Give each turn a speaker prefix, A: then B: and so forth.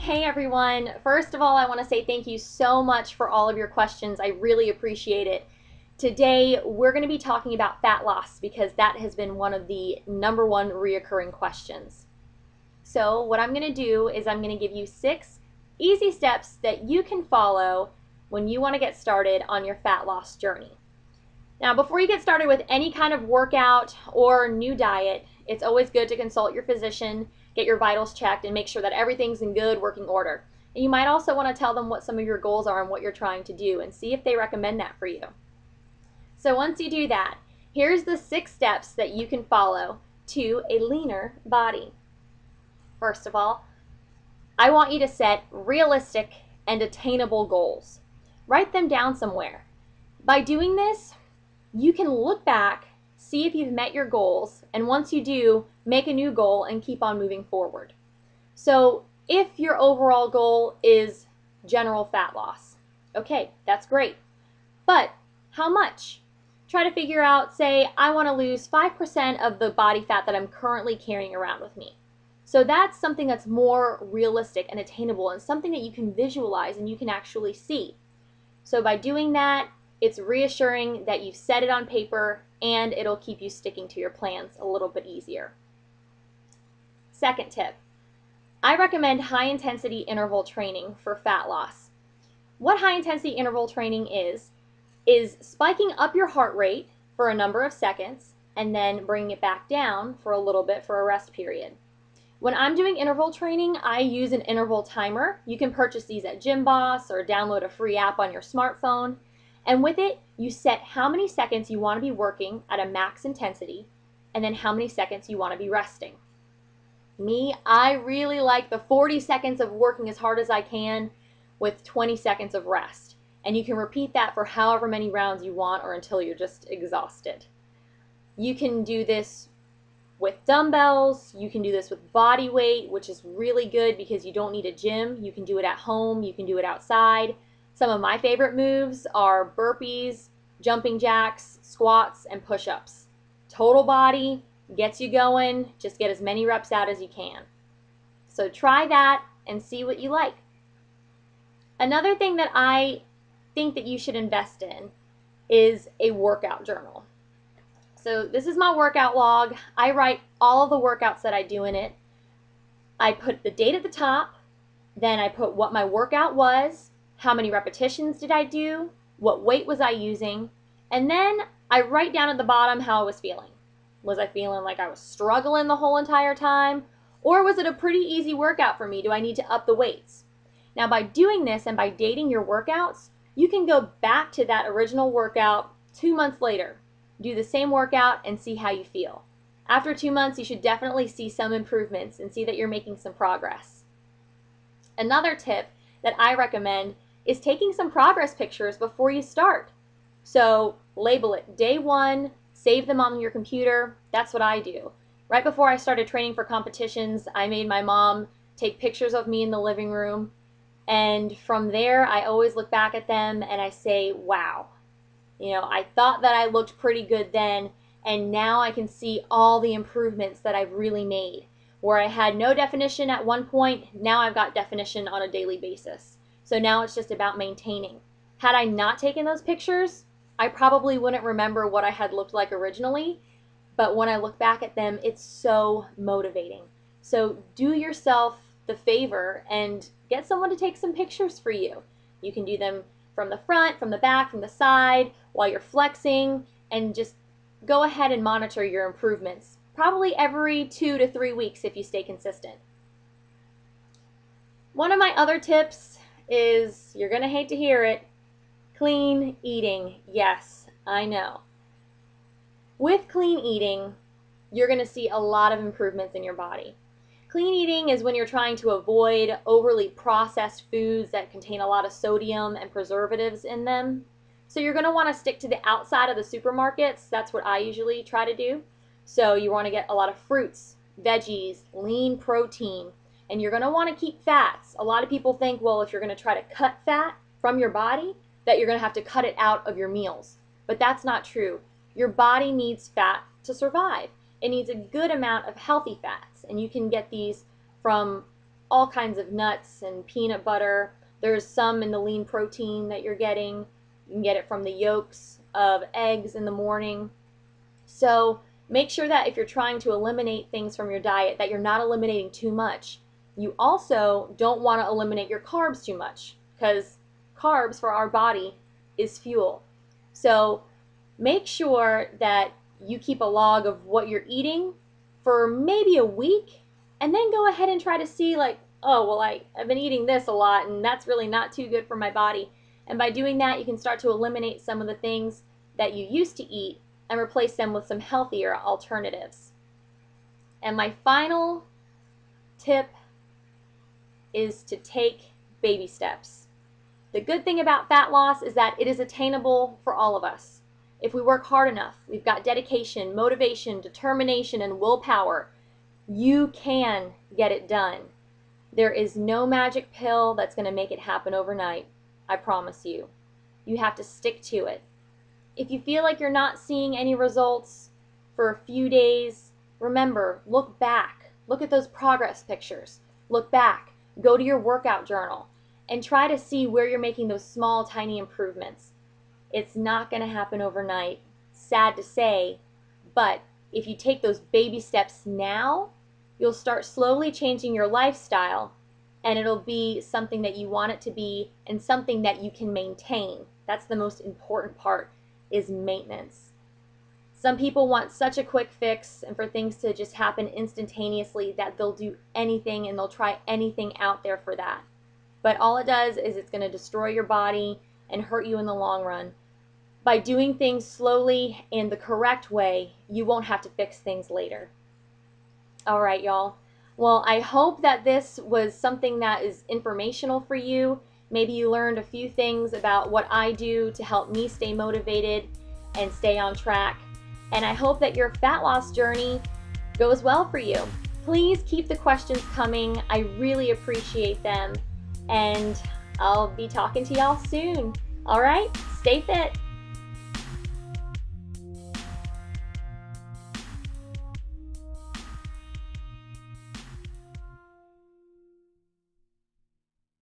A: Hey everyone, first of all I want to say thank you so much for all of your questions. I really appreciate it. Today we're going to be talking about fat loss because that has been one of the #1 reoccurring questions. So what I'm going to do is I'm going to give you 6 easy steps that you can follow when you want to get started on your fat loss journey. Now before you get started with any kind of workout or new diet, it's always good to consult your physician, get your vitals checked, and make sure that everything's in good working order. And you might also want to tell them what some of your goals are and what you're trying to do and see if they recommend that for you. So once you do that, here's the 6 steps that you can follow to a leaner body. First of all, I want you to set realistic and attainable goals. Write them down somewhere. By doing this, you can look back, see if you've met your goals, and once you do, make a new goal and keep on moving forward. So if your overall goal is general fat loss, okay, that's great. But how much? Try to figure out, say, I want to lose 5% of the body fat that I'm currently carrying around with me. So that's something that's more realistic and attainable and something that you can visualize and you can actually see. So by doing that, it's reassuring that you've set it on paper and it'll keep you sticking to your plans a little bit easier. Second tip, I recommend high-intensity interval training for fat loss. What high-intensity interval training is spiking up your heart rate for a number of seconds and then bringing it back down for a little bit for a rest period. When I'm doing interval training, I use an interval timer. You can purchase these at Gym Boss or download a free app on your smartphone. And with it, you set how many seconds you want to be working at a max intensity and then how many seconds you want to be resting. Me, I really like the 40 seconds of working as hard as I can with 20 seconds of rest. And you can repeat that for however many rounds you want or until you're just exhausted. You can do this with dumbbells, you can do this with body weight, which is really good because you don't need a gym. You can do it at home, you can do it outside. Some of my favorite moves are burpees, jumping jacks, squats, and push-ups. Total body, gets you going, just get as many reps out as you can. So try that and see what you like. Another thing that I think that you should invest in is a workout journal. So this is my workout log. I write all of the workouts that I do in it. I put the date at the top, then I put what my workout was, how many repetitions did I do, what weight was I using, and then I write down at the bottom how I was feeling. Was I feeling like I was struggling the whole entire time? Or was it a pretty easy workout for me? Do I need to up the weights? Now by doing this and by dating your workouts, you can go back to that original workout 2 months later, do the same workout and see how you feel. After 2 months, you should definitely see some improvements and see that you're making some progress. Another tip that I recommend is taking some progress pictures before you start. So label it day 1, save them on your computer. That's what I do. Right before I started training for competitions, I made my mom take pictures of me in the living room. And from there, I always look back at them and I say, wow, you know, I thought that I looked pretty good then, and now I can see all the improvements that I've really made. Where I had no definition at one point, now I've got definition on a daily basis. So now it's just about maintaining. Had I not taken those pictures, I probably wouldn't remember what I had looked like originally, but when I look back at them, it's so motivating. So do yourself the favor and get someone to take some pictures for you. You can do them from the front, from the back, from the side, while you're flexing, and just go ahead and monitor your improvements, probably every 2 to 3 weeks if you stay consistent. One of my other tips is, you're going to hate to hear it, clean eating. Yes, I know. With clean eating, you're going to see a lot of improvements in your body. Clean eating is when you're trying to avoid overly processed foods that contain a lot of sodium and preservatives in them. So you're going to want to stick to the outside of the supermarkets. That's what I usually try to do. So you want to get a lot of fruits, veggies, lean protein, and you're going to want to keep fats. A lot of people think, well, if you're going to try to cut fat from your body, that you're going to have to cut it out of your meals. But that's not true. Your body needs fat to survive. It needs a good amount of healthy fats, and you can get these from all kinds of nuts and peanut butter. There's some in the lean protein that you're getting. You can get it from the yolks of eggs in the morning. So make sure that if you're trying to eliminate things from your diet, that you're not eliminating too much. You also don't want to eliminate your carbs too much, because carbs for our body is fuel. So make sure that you keep a log of what you're eating for maybe a week, and then go ahead and try to see, like, oh, well, I've been eating this a lot and that's really not too good for my body. And by doing that, you can start to eliminate some of the things that you used to eat and replace them with some healthier alternatives. And my final tip is to take baby steps. The good thing about fat loss is that it is attainable for all of us. If we work hard enough, we've got dedication, motivation, determination, and willpower, you can get it done. There is no magic pill that's going to make it happen overnight. I promise you. You have to stick to it. If you feel like you're not seeing any results for a few days, remember, look back. Look at those progress pictures. Look back. Go to your workout journal and try to see where you're making those small, tiny improvements. It's not going to happen overnight. Sad to say, but if you take those baby steps now, you'll start slowly changing your lifestyle, and it'll be something that you want it to be and something that you can maintain. That's the most important part, is maintenance. Some people want such a quick fix and for things to just happen instantaneously that they'll do anything and they'll try anything out there for that. But all it does is it's going to destroy your body and hurt you in the long run. By doing things slowly and the correct way, you won't have to fix things later. All right, y'all. Well, I hope that this was something that is informational for you. Maybe you learned a few things about what I do to help me stay motivated and stay on track. And I hope that your fat loss journey goes well for you. Please keep the questions coming. I really appreciate them. And I'll be talking to y'all soon. All right, stay fit.